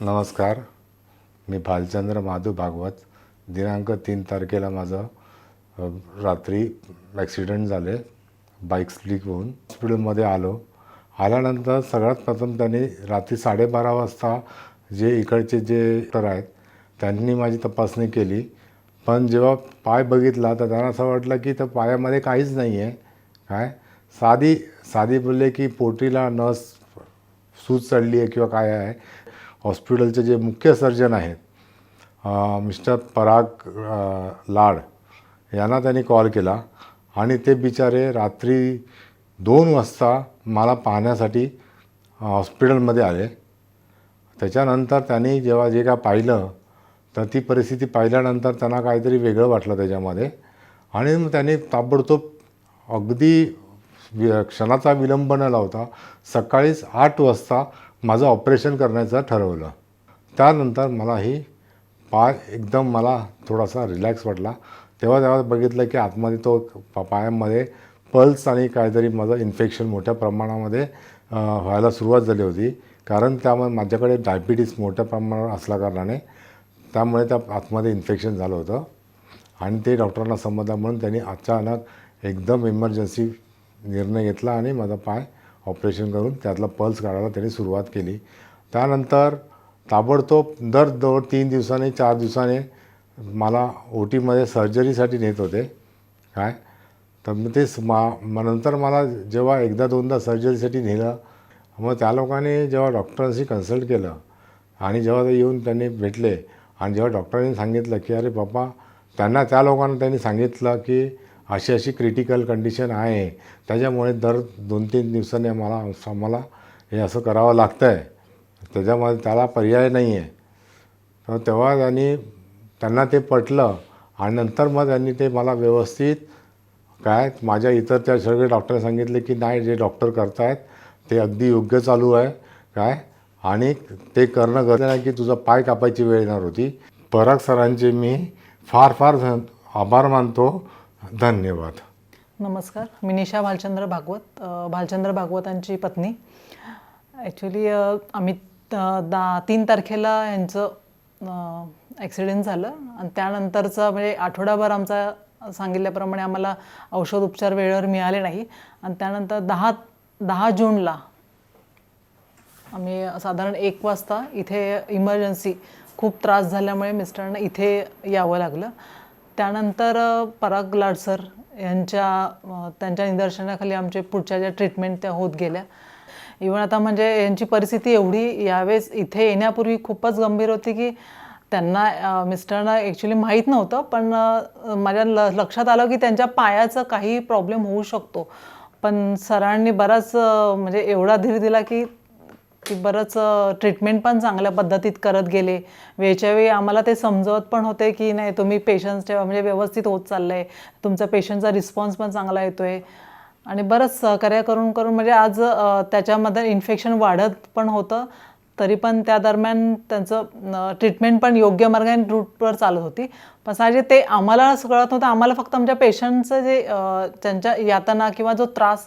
नमस्कार. मी भालचंद्र माधू भागवत. दिनांक 3 तारखेला माझं रात्री ॲक्सिडेंट झाले. बाईक स्लिप होऊन हॉस्पिटलमध्ये आल्यानंतर सगळ्यात प्रथम त्यांनी रात्री 12:30 वाजता जे इकडचे जे डॉक्टर आहेत त्यांनी माझी तपासणी केली. पण जेव्हा पाय बघितला तर त्यांना असं वाटलं की त्या पायामध्ये काहीच नाही आहे. काय साधी बोलले की पोटीला नस सूज चढली आहे किंवा काय आहे. हॉस्पिटलचे जे मुख्य सर्जन आहेत मिस्टर पराग लाड यांना त्यांनी कॉल केला आणि ते बिचारे रात्री 2 वाजता मला पाहण्यासाठी हॉस्पिटलमध्ये आले. त्याच्यानंतर त्यांनी जेव्हा जे काय पाहिलं तर ती परिस्थिती पाहिल्यानंतर त्यांना काहीतरी वेगळं वाटलं त्याच्यामध्ये आणि मग त्यांनी ताबडतोब अगदी क्षणाचा विलंब न लावता सकाळीच 8 वाजता माझं ऑपरेशन करण्याचं ठरवलं. त्यानंतर मला पाय एकदम मला थोडासा रिलॅक्स वाटला. तेव्हा बघितलं की आतमध्ये तो पायामध्ये पल्स आणि काहीतरी माझं इन्फेक्शन मोठ्या प्रमाणामध्ये व्हायला सुरुवात झाली होती. कारण त्यामुळे माझ्याकडे डायबिटीस मोठ्या प्रमाणावर असल्याकारणाने त्यामुळे त्या आतमध्ये इन्फेक्शन झालं होतं आणि ते डॉक्टरांना समजलं म्हणून त्यांनी अचानक एकदम इमर्जन्सी निर्णय घेतला आणि माझा पाय ऑपरेशन करून त्यातला पल्स काढायला त्यांनी सुरुवात केली. त्यानंतर ताबडतोब दर 3 दिवसांनी 4 दिवसांनी मला OTमध्ये सर्जरीसाठी नेत होते. तर मग ते नंतर मला जेव्हा एकदा दोनदा सर्जरीसाठी नेलं मग त्या लोकांनी जेव्हा डॉक्टरांशी कन्सल्ट केलं आणि जेव्हा ते येऊन त्यांनी भेटले आणि जेव्हा डॉक्टरांनी सांगितलं की अरे बाबा त्या लोकांना त्यांनी सांगितलं की अशी क्रिटिकल कंडिशन आहे, त्याच्यामुळे दर 2-3 दिवसांनी आम्हाला हे असं करावं लागतं आहे, त्याच्यामध्ये त्याला पर्याय नाही आहे. तर तेव्हा त्यांना ते पटलं आणि नंतर मग त्यांनी ते मला व्यवस्थित माझ्या इतर त्या सगळे डॉक्टरांनी सांगितले की नाही जे डॉक्टर करतायत ते अगदी योग्य चालू आहे आणि ते करणं गरजेचं नाही की तुझा पाय कापायची वेळ येणार होती. पराग सरांचे मी फार आभार मानतो. धन्यवाद. नमस्कार. मी निशा भालचंद्र भागवत, भालचंद्र भागवतांची पत्नी. ॲक्च्युली आम्ही 3 तारखेला यांचं ॲक्सिडेंट झालं आणि त्यानंतरचा म्हणजे आठवडाभर आमचा सांगितल्याप्रमाणे आम्हाला औषध उपचार वेळेवर मिळाले नाही आणि त्यानंतर 10 जूनला आम्ही साधारण 1 वाजता इथे इमर्जन्सी खूप त्रास झाल्यामुळे मिस्टरांना इथे यावं लागलं. त्यानंतर पराग लाड सर त्यांच्या निदर्शनाखाली आमचे पुढच्या ज्या ट्रीटमेंट त्या होत गेल्या. इव्हन आता म्हणजे यांची परिस्थिती एवढी यावेळेस इथे येण्यापूर्वी खूपच गंभीर होती की त्यांना मिस्टरांना ॲक्च्युली माहीत नव्हतं, पण माझ्या लक्षात आलं की त्यांच्या पायाचं काही प्रॉब्लेम होऊ शकतो. पण सरांनी बराच म्हणजे एवढा धीर दिला की बरंच ट्रीटमेंट पण चांगल्या पद्धतीत करत गेले. वेळच्या वेळी आम्हाला ते समजवत पण होते की नाही तुम्ही पेशन्स ठेवा, म्हणजे व्यवस्थित होत चाललं आहे, तुमचा पेशंटचा रिस्पॉन्स पण चांगला येतो आहे आणि बरंच सहकार्य करून म्हणजे आज त्याच्यामध्ये इन्फेक्शन वाढत पण होतं तरी पण त्या दरम्यान त्यांचं ट्रीटमेंट पण योग्य मार्गाने रूटवर चालत होती. पण साहजिक ते आम्हाला कळत नव्हतं. आम्हाला फक्त आमच्या पेशंटचं जे त्यांच्या यातना किंवा जो त्रास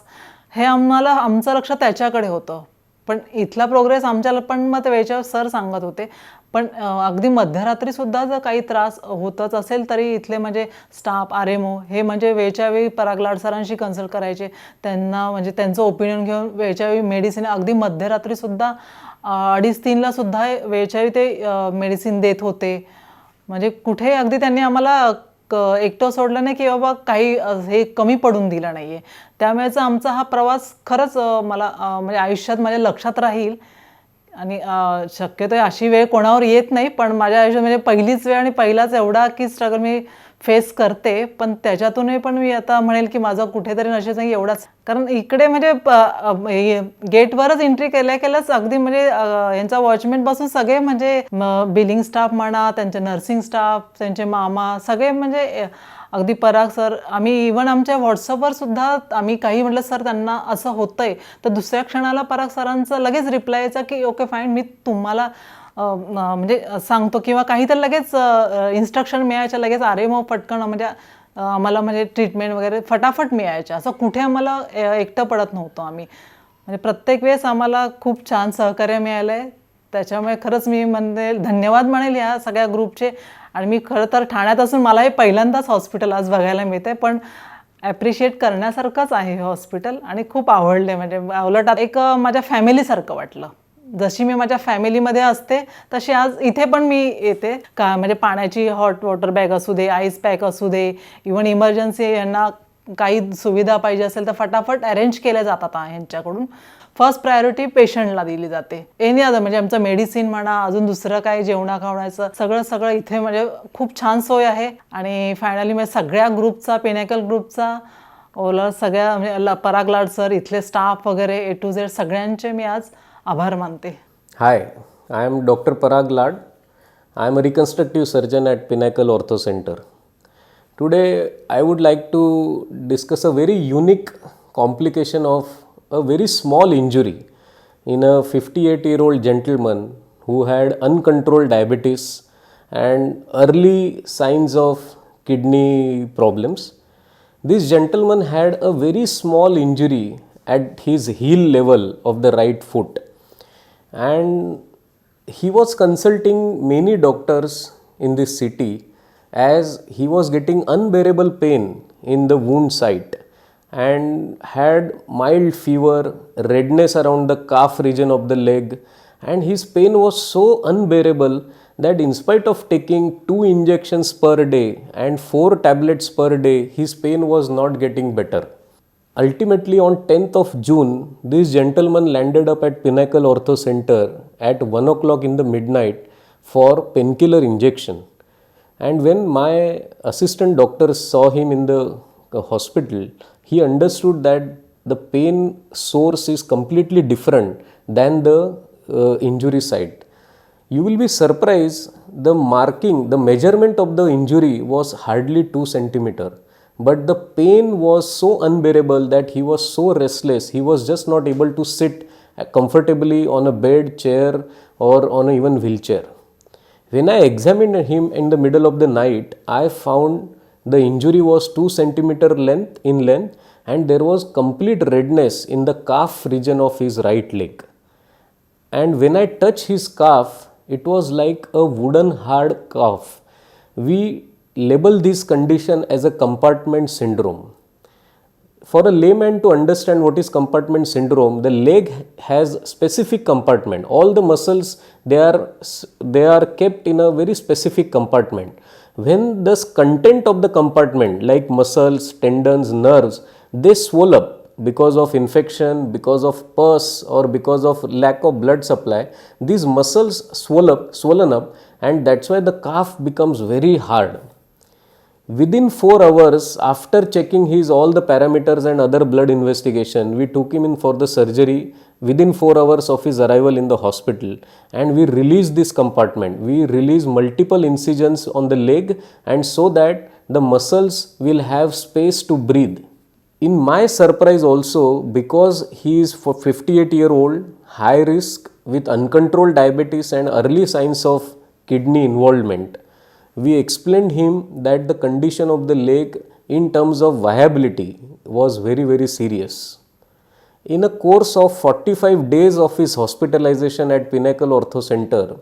हे आमचं लक्ष त्याच्याकडे होतं. पण इथला प्रोग्रेस आमच्याला पण मग वेळेच्या सर सांगत होते. पण अगदी मध्यरात्रीसुद्धा जर काही त्रास होतच असेल तरी इथले म्हणजे स्टाफ RMO हे म्हणजे वेळच्या वेळी पराग लाड सरांशी कन्सल्ट करायचे. त्यांना म्हणजे त्यांचं ओपिनियन घेऊन वेळच्या वेळी मेडिसिन अगदी मध्यरात्रीसुद्धा 2:30-3ला सुद्धा वेळच्या वेळी ते मेडिसिन देत होते. म्हणजे कुठे अगदी त्यांनी आम्हाला एकटं सोडलं नाही की बाबा काही हे कमी पडून दिलं नाही आहे. त्यामुळेच आमचा हा प्रवास खरंच मला म्हणजे आयुष्यात माझ्या लक्षात राहील आणि शक्यतो अशी वेळ कोणावर येत नाही, पण माझ्या आयुष्यात म्हणजे पहिलीच वेळ आणि पहिलाच एवढा की स्ट्रगल मी फेस करते. पण त्याच्यातूनही पण मी आता म्हणेल की माझं कुठेतरी नशीब नाही एवढाच. कारण इकडे म्हणजे गेटवरच एंट्री केल्याच अगदी म्हणजे यांचा वॉचमॅन पासून सगळे म्हणजे बिलिंग स्टाफ म्हणा, त्यांचे नर्सिंग स्टाफ, त्यांचे मामा सगळे म्हणजे अगदी पराग सर. आम्ही इव्हन आमच्या व्हॉट्सअपवर सुद्धा आम्ही काही म्हटलं सर त्यांना असं होतंय तर दुसऱ्या क्षणाला पराग सरांचा लगेच रिप्लाय यायचा की ओके फाईन मी तुम्हाला म्हणजे सांगतो किंवा काहीतरी लगेच इन्स्ट्रक्शन मिळायच्या, लगेच RMO पटकन म्हणजे आम्हाला म्हणजे ट्रीटमेंट वगैरे फटाफट मिळायच्या. असं कुठे आम्हाला एकटं पडत नव्हतं आम्ही. म्हणजे प्रत्येक वेळेस आम्हाला खूप छान सहकार्य मिळालं आहे. त्याच्यामुळे खरंच मी म्हणेल धन्यवाद म्हणेल या सगळ्या ग्रुपचे. आणि मी खरं तर ठाण्यात असून मला हे पहिल्यांदाच हॉस्पिटल आज बघायला मिळते, पण ॲप्रिशिएट करण्यासारखंच आहे हे हॉस्पिटल आणि खूप आवडले. म्हणजे उलट एक माझ्या फॅमिलीसारखं वाटलं. जशी मी माझ्या फॅमिलीमध्ये असते तशी आज इथे पण मी येते का, म्हणजे पाण्याची हॉट वॉटर बॅग असू दे, आईस पॅक असू दे, इवन इमर्जन्सी यांना काही सुविधा पाहिजे असेल तर फटाफट अरेंज केल्या जातात यांच्याकडून. फर्स्ट प्रायोरिटी पेशंटला दिली जाते. एनी अदर म्हणजे आमचं मेडिसिन म्हणा, अजून दुसरं काय जेवणा खावण्याचं सगळं इथे म्हणजे खूप छान सोय आहे. आणि फायनली म्हणजे सगळ्या ग्रुपचा, पिनॅकल ग्रुपचा, ओला सगळ्या म्हणजे पराग लाड सर, इथले स्टाफ वगैरे A to Z सगळ्यांचे मी आज आभार मानते. Hi, I am Dr. Parag Lad. I am a reconstructive surgeon at Pinnacle Ortho Center. Today, I would like to discuss a very unique complication of a very small injury in a 58-year-old gentleman who had uncontrolled diabetes and early signs of kidney problems. This gentleman had a very small injury at his heel level of the right foot, and he was consulting many doctors in this city as he was getting unbearable pain in the wound site and had mild fever, redness around the calf region of the leg, and his pain was so unbearable that in spite of taking 2 injections per day and 4 tablets per day, his pain was not getting better. Ultimately, on 10th of June, this gentleman landed up at Pinnacle Ortho Center at 1 o'clock in the midnight for painkiller injection. And when my assistant doctor saw him in the hospital, he understood that the pain source is completely different than the injury site. You will be surprised, the measurement of the injury was hardly 2 centimeter. But the pain was so unbearable that he was so restless, he was just not able to sit comfortably on a bed, chair, or on a even wheelchair. When I examined him in the middle of the night, I found the injury was 2 centimeter in length, and there was complete redness in the calf region of his right leg. And when I touched his calf, it was like a wooden hard calf. We label this condition as a compartment syndrome. For a layman to understand what is compartment syndrome, the leg has specific compartment. All the muscles, they are kept in a very specific compartment. When the content of the compartment like muscles, tendons, nerves, they swell up because of infection, because of pus, or because of lack of blood supply. These muscles swollen up, and that's why the calf becomes very hard. Within 4 hours after checking his all the parameters and other blood investigation, we took him in for the surgery within 4 hours of his arrival in the hospital, and we released this compartment. We released multiple incisions on the leg, and so that the muscles will have space to breathe. In my surprise also, because he is for 58-year-old, high risk with uncontrolled diabetes and early signs of kidney involvement, we explained him that the condition of the leg in terms of viability was very, very serious. In a course of 45 days of his hospitalization at Pinnacle Ortho Center,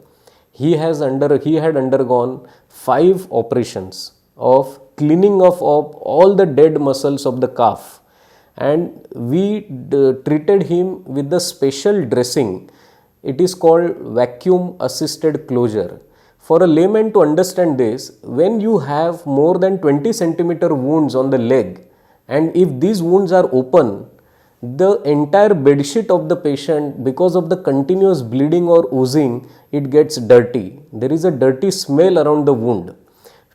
he had undergone 5 operations of cleaning of all the dead muscles of the calf, and we treated him with the special dressing. It is called vacuum assisted closure. For a layman to understand this, when you have more than 20 centimeter wounds on the leg, and if these wounds are open, the entire bedsheet of the patient, because of the continuous bleeding or oozing, it gets dirty. There is a dirty smell around the wound.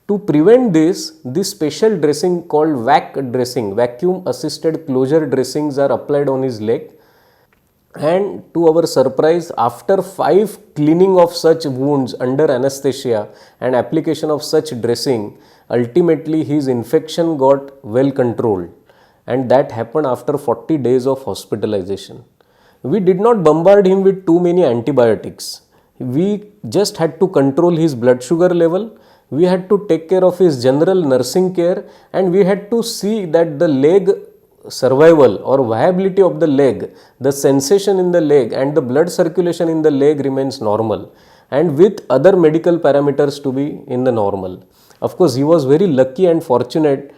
To prevent this special dressing called VAC dressing, vacuum assisted closure dressings, are applied on his leg. And to our surprise, after 5 cleaning of such wounds under anesthesia and application of such dressing, ultimately his infection got well controlled, and that happened after 40 days of hospitalization. We did not bombard him with too many antibiotics. We just had to control his blood sugar level, we had to take care of his general nursing care, and we had to see that the leg survival or viability of the leg, the sensation in the leg and the blood circulation in the leg remains normal, and with other medical parameters to be in the normal. Of course, he was very lucky and fortunate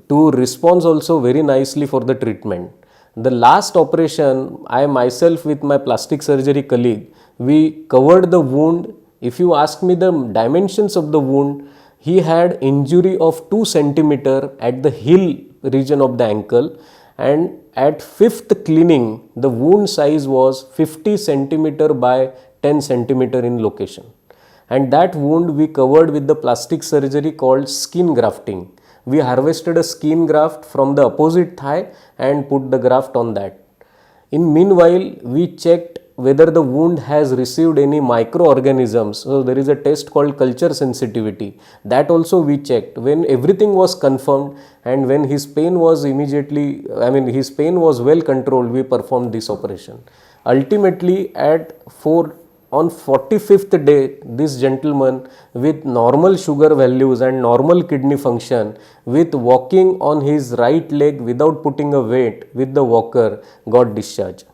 to respond also very nicely for the treatment. The last operation, I myself with my plastic surgery colleague, we covered the wound. If you ask me the dimensions of the wound, he had injury of 2 centimeter at the heel region of the ankle, and at 5th cleaning, the wound size was 50 centimeter by 10 centimeter in location. And that wound we covered with the plastic surgery called skin grafting. We harvested a skin graft from the opposite thigh and put the graft on that. In meanwhile, we checked whether the wound has received any microorganisms. So there is a test called culture sensitivity. That also we checked. When everything was confirmed and when his pain was his pain was well controlled, we performed this operation. Ultimately, on 45th day, this gentleman with normal sugar values and normal kidney function, with walking on his right leg without putting a weight with the walker, got discharged.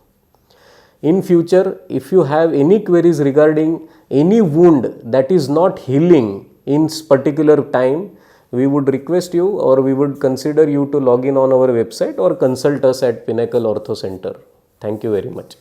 In future, if you have any queries regarding any wound that is not healing in particular time, we would request you, or we would consider you to log in on our website or consult us at Pinnacle Ortho Center. Thank you very much.